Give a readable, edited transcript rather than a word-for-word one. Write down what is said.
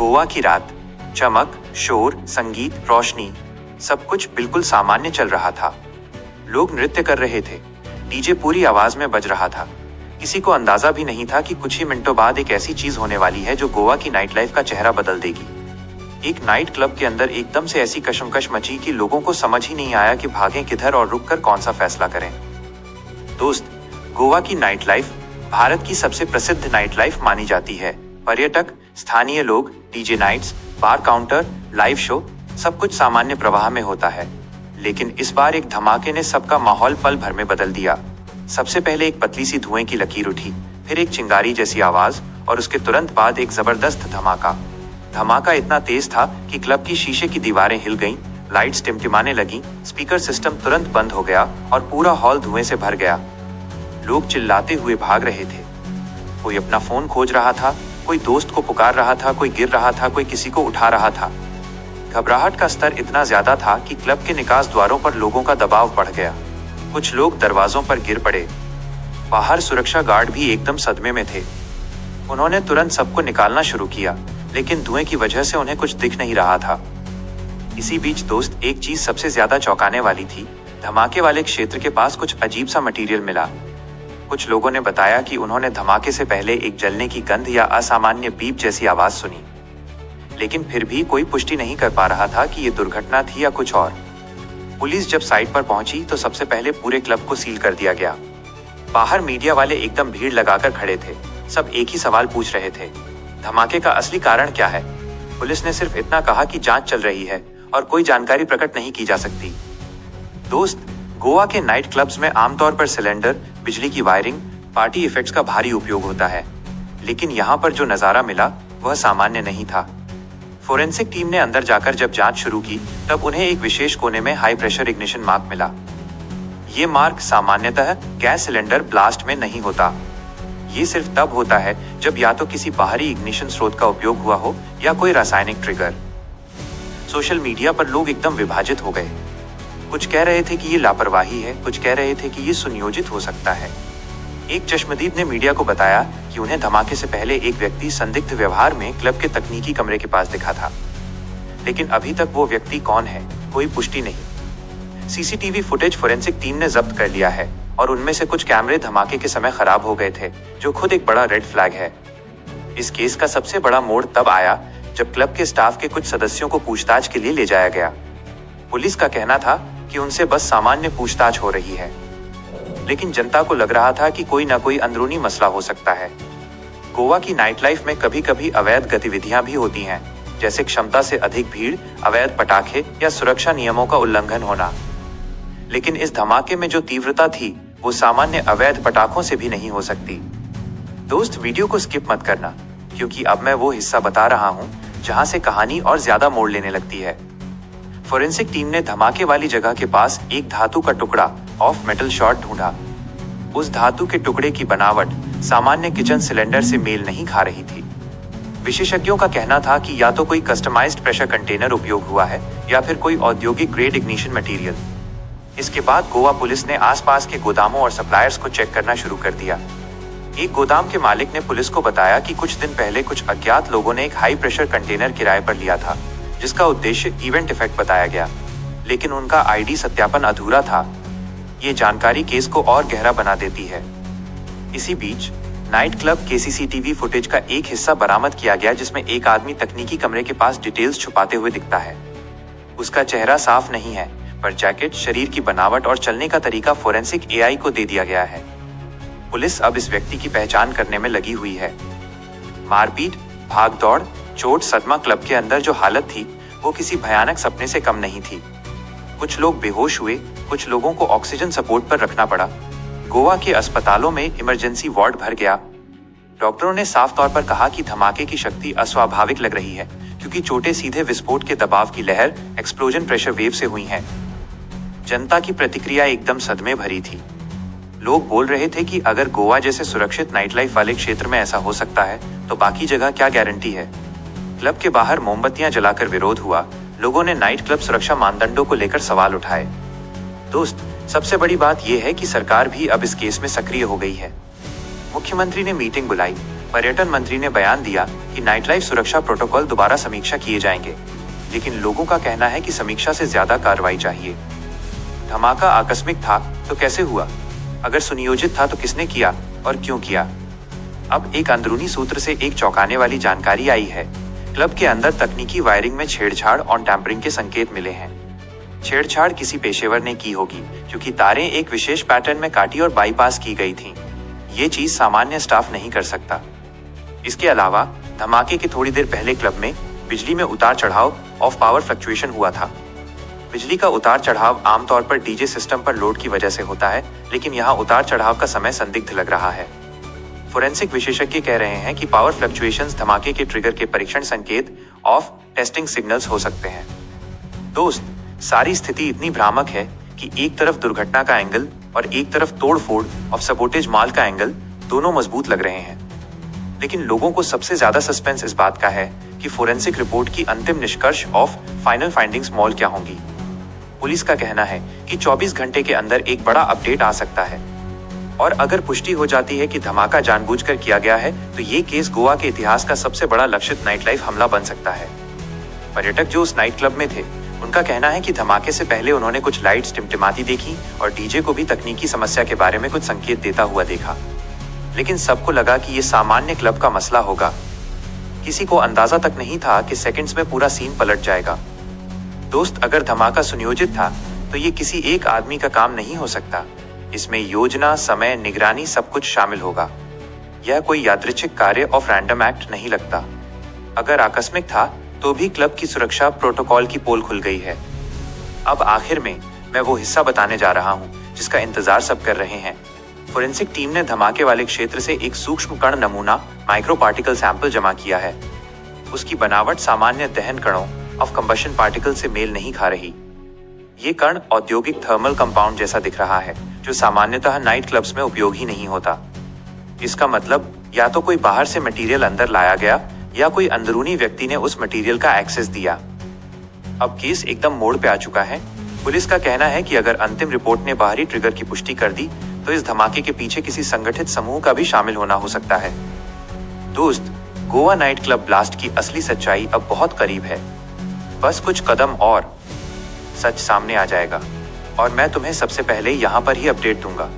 गोवा की रात, चमक, शोर, संगीत, रोशनी, सब कुछ बिल्कुल सामान्य चल रहा था। लोग नृत्य कर रहे थे, डीजे पूरी आवाज में बज रहा था। किसी को अंदाजा भी नहीं था कि कुछ ही मिनटों बाद एक ऐसी चीज होने वाली है जो गोवा की नाइट लाइफ का चेहरा बदल देगी। एक नाइट क्लब के अंदर एकदम से ऐसी कशमकश मची कि लोगों को समझ ही नहीं आया कि भागें किधर और रुककर कौन सा फैसला करें। दोस्त, गोवा की नाइट लाइफ भारत की सबसे प्रसिद्ध नाइट लाइफ मानी जाती है। पर्यटक, स्थानीय लोग, डीजे नाइट्स, बार काउंटर, लाइव शो, सब कुछ सामान्य प्रवाह में होता है। लेकिन इस बार एक धमाके ने सबका माहौल पल भर में बदल दिया। सबसे पहले एक पतली सी धुएं की लकीर उठी, फिर एक चिंगारी जैसी आवाज और उसके तुरंत बाद एक जबरदस्त धमाका। धमाका इतना तेज था कि क्लब की शीशे की दीवारें हिल गईं, लाइट्स टिमटिमाने लगीं, स्पीकर सिस्टम तुरंत बंद हो गया और पूरा हॉल धुएं से भर गया। लोग चिल्लाते हुए भाग रहे थे। कोई अपना फोन खोज रहा था, कोई दोस्त को पुकार रहा था, कोई गिर रहा था, कोई किसी को उठा रहा था। घबराहट का स्तर इतना ज्यादा था कि क्लब के निकास द्वारों पर लोगों का दबाव बढ़ गया। कुछ लोग दरवाजों पर गिर पड़े। बाहर सुरक्षा गार्ड भी एकदम सदमे में थे। उन्होंने तुरंत सबको निकालना शुरू किया, लेकिन धुएं की वजह से उन्हें कुछ दिख नहीं रहा था। इसी बीच दोस्त, एक चीज सबसे ज्यादा चौंकाने वाली थी। धमाके वाले क्षेत्र के पास कुछ अजीब सा मटेरियल मिला। कुछ लोगों ने बताया कि उन्होंने धमाके से पहले एक जलने की गंध या असामान्य बीप जैसी आवाज सुनी, लेकिन फिर भी कोई पुष्टि नहीं कर पा रहा था कि ये दुर्घटना थी या कुछ और। पुलिस जब साइट पर पहुंची तो सबसे पहले पूरे क्लब को सील कर दिया गया। बाहर मीडिया वाले एकदम भीड़ लगाकर खड़े थे। सब एक ही सवाल पूछ रहे थे, धमाके का असली कारण क्या है? पुलिस ने सिर्फ इतना कहा कि जांच चल रही है और कोई जानकारी प्रकट नहीं की जा सकती। दोस्त, गोवा के नाइट क्लब्स में आमतौर पर सिलेंडर, बिजली की वायरिंग, पार्टी इफेक्ट्स का भारी उपयोग होता है, लेकिन यहाँ पर जो नजारा मिला वह सामान्य नहीं था। फोरेंसिक टीम ने अंदर जाकर जब जांच शुरू की तब उन्हें एक विशेष कोने में हाई प्रेशर इग्निशन मार्क मिला। ये मार्क सामान्यतः गैस सिलेंडर ब्लास्ट में नहीं होता। ये सिर्फ तब होता है जब या तो किसी बाहरी इग्निशन स्रोत का उपयोग हुआ हो या कोई रासायनिक ट्रिगर। सोशल मीडिया पर लोग एकदम विभाजित हो गए। कुछ कह रहे थे कि ये लापरवाही है, कुछ कह रहे थे कि ये सुनियोजित हो सकता है। एक चश्मदीद ने मीडिया को बताया कि उन्हें धमाके से पहले एक व्यक्ति संदिग्ध व्यवहार में क्लब के तकनीकी कमरे के पास दिखा था, लेकिन अभी तक वो व्यक्ति कौन है, कोई पुष्टि नहीं। सीसीटीवी फुटेज फोरेंसिक टीम ने जब्त कर लिया है और उनमें से कुछ कैमरे धमाके के समय खराब हो गए थे, जो खुद एक बड़ा रेड फ्लैग है। इस केस का सबसे बड़ा मोड़ तब आया जब क्लब के स्टाफ के कुछ सदस्यों को पूछताछ के लिए ले जाया गया। पुलिस का कहना था कि उनसे बस सामान्य पूछताछ हो रही है, लेकिन जनता को लग रहा था कि कोई ना कोई अंदरूनी मसला हो सकता है। गोवा की नाइट लाइफ में कभी कभी अवैध गतिविधियां भी होती हैं, जैसे क्षमता से अधिक भीड़, अवैध पटाखे या सुरक्षा नियमों का उल्लंघन होना। लेकिन इस धमाके में जो तीव्रता थी वो सामान्य अवैध पटाखों से भी नहीं हो सकती। दोस्त, वीडियो को स्किप मत करना, क्योंकि अब मैं वो हिस्सा बता रहा हूँ जहाँ से कहानी और ज्यादा मोड़ लेने लगती है। फोरेंसिक टीम ने धमाके वाली जगह के पास एक धातु का टुकड़ा, ऑफ मेटल शॉर्ट, ढूंढा। उस धातु के टुकड़े की बनावट सामान्य किचन सिलेंडर से मेल नहीं खा रही थी। विशेषज्ञों का कहना था कि या तो कोई कस्टमाइज्ड प्रेशर कंटेनर उपयोग हुआ है या फिर कोई औद्योगिक ग्रेड इग्निशन मटेरियल। इसके बाद गोवा पुलिस ने आसपास के गोदामों और सप्लायर्स को चेक करना शुरू कर दिया। एक गोदाम के मालिक ने पुलिस को बताया कि कुछ दिन पहले कुछ अज्ञात लोगों ने एक हाई प्रेशर कंटेनर किराए पर लिया था, जिसका उद्देश्य इवेंट इफेक्ट बताया गया, लेकिन उनका आईडी सत्यापन अधूरा था। ये जानकारी केस को और गहरा बना देती है। इसी बीच नाइट क्लब के सीसीटीवी फुटेज का एक हिस्सा बरामद किया गया, जिसमें एक आदमी तकनीकी कमरे के पास डिटेल्स छुपाते हुए दिखता है। उसका चेहरा साफ नहीं है, पर जैकेट, शरीर की बनावट और चलने का तरीका फोरेंसिक एआई को दे दिया गया है। पुलिस अब इस व्यक्ति की पहचान करने में लगी हुई है। मारपीट, भागदौड़, चोट, सदमा, क्लब के अंदर जो हालत थी वो किसी भयानक सपने से कम नहीं थी। कुछ लोग बेहोश हुए, कुछ लोगों को ऑक्सीजन सपोर्ट पर रखना पड़ा। गोवा के अस्पतालों में इमरजेंसी वार्ड भर गया। डॉक्टरों ने साफ तौर पर कहा कि धमाके की शक्ति अस्वाभाविक लग रही है, क्योंकि चोटें सीधे विस्फोट के दबाव की लहर, एक्सप्लोजन प्रेशर वेव से हुई हैं। जनता की प्रतिक्रिया एकदम सदमे भरी थी। लोग बोल रहे थे कि अगर गोवा जैसे सुरक्षित नाइट लाइफ वाले क्षेत्र में ऐसा हो सकता है तो बाकी जगह क्या गारंटी है। क्लब के बाहर मोमबत्तियां जलाकर विरोध हुआ। लोगों ने नाइट क्लब सुरक्षा मानदंडों को लेकर सवाल उठाए। दोस्त, सबसे बड़ी बात यह है कि सरकार भी अब इस केस में सक्रिय हो गई है। मुख्यमंत्री ने मीटिंग बुलाई, पर्यटन मंत्री ने बयान दिया कि नाइट लाइफ सुरक्षा प्रोटोकॉल दोबारा समीक्षा किए जाएंगे, लेकिन लोगों का कहना है कि समीक्षा से ज्यादा कार्रवाई चाहिए। धमाका आकस्मिक था तो कैसे हुआ? अगर सुनियोजित था तो किसने किया और क्यों किया? अब एक अंदरूनी सूत्र से एक चौंकाने वाली जानकारी आई है। क्लब के अंदर तकनीकी वायरिंग में छेड़छाड़ और टैंपरिंग के संकेत मिले हैं। छेड़छाड़ किसी पेशेवर ने की होगी, क्योंकि तारें एक विशेष पैटर्न में काटी और बाईपास की गई थीं। ये चीज सामान्य स्टाफ नहीं कर सकता। इसके अलावा धमाके के थोड़ी देर पहले क्लब में बिजली में उतार चढ़ाव ऑफ पावर फ्लक्चुएशन हुआ था। बिजली का उतार चढ़ाव आमतौर पर डीजे सिस्टम पर लोड की वजह से होता है, लेकिन यहाँ उतार चढ़ाव का समय संदिग्ध लग रहा है। फोरेंसिक विशेषज्ञ कह रहे हैं कि पावर फ्लक्चुएशंस धमाके के ट्रिगर के परीक्षण संकेत ऑफ टेस्टिंग सिग्नल्स हो सकते हैं। दोस्त, सारी स्थिति इतनी भ्रामक है कि एक तरफ दुर्घटना का एंगल और एक तरफ तोड़फोड़ ऑफ सबोटेज माल का एंगल दोनों मजबूत लग रहे हैं। लेकिन लोगों को सबसे ज्यादा सस्पेंस इस बात का है कि फोरेंसिक रिपोर्ट की अंतिम निष्कर्ष ऑफ फाइनल फाइंडिंग्स मॉल क्या होंगी। पुलिस का कहना है कि 24 घंटे के अंदर एक बड़ा अपडेट आ सकता है, और अगर पुष्टि हो जाती है कि धमाका जानबूझकर किया गया है तो ये केस गोवा के इतिहास का सबसे बड़ा लक्षित नाइट लाइफ हमला बन सकता है। पर्यटक जो उस नाइट क्लब में थे, उनका कहना है कि धमाके से पहले उन्होंने कुछ लाइट्स टिमटिमाती देखी और डीजे को भी तकनीकी समस्या के बारे में कुछ संकेत देता हुआ देखा, लेकिन सबको लगा कि ये सामान्य क्लब का मसला होगा। किसी को अंदाजा तक नहीं था कि सेकंड्स में पूरा सीन पलट जाएगा। दोस्त, अगर धमाका सुनियोजित था तो ये किसी एक आदमी का काम नहीं हो सकता। इसमें योजना, समय, निगरानी सब कुछ शामिल होगा। यह कोई यादृच्छिक कार्य ऑफ रैंडम एक्ट नहीं लगता। अगर आकस्मिक था तो भी क्लब की सुरक्षा प्रोटोकॉल की पोल खुल गई है। अब आखिर में मैं वो हिस्सा बताने जा रहा हूँ जिसका इंतजार सब कर रहे हैं। फोरेंसिक टीम ने धमाके वाले क्षेत्र से एक सूक्ष्म कण नमूना माइक्रो पार्टिकल सैंपल जमा किया है। उसकी बनावट सामान्य दहन कणों ऑफ कंबशन पार्टिकल से मेल नहीं खा रही। ये कण औद्योगिक थर्मल कंपाउंड जैसा दिख रहा है, जो सामान्यतः नाइट क्लब्स में उपयोग ही नहीं होता। इसका मतलब या तो कोई बाहर से मटेरियल अंदर लाया गया या कोई अंदरूनी व्यक्ति ने उस मटेरियल का एक्सेस दिया। अब केस एकदम मोड़ पे आ चुका है। पुलिस का कहना है कि अगर अंतिम रिपोर्ट ने बाहरी ट्रिगर की पुष्टि कर दी तो इस धमाके के पीछे किसी संगठित समूह का भी शामिल होना हो सकता है। दोस्त, गोवा नाइट क्लब ब्लास्ट की असली सच्चाई अब बहुत करीब है। बस कुछ कदम और सच सामने आ जाएगा, और मैं तुम्हें सबसे पहले यहाँ पर ही अपडेट दूंगा।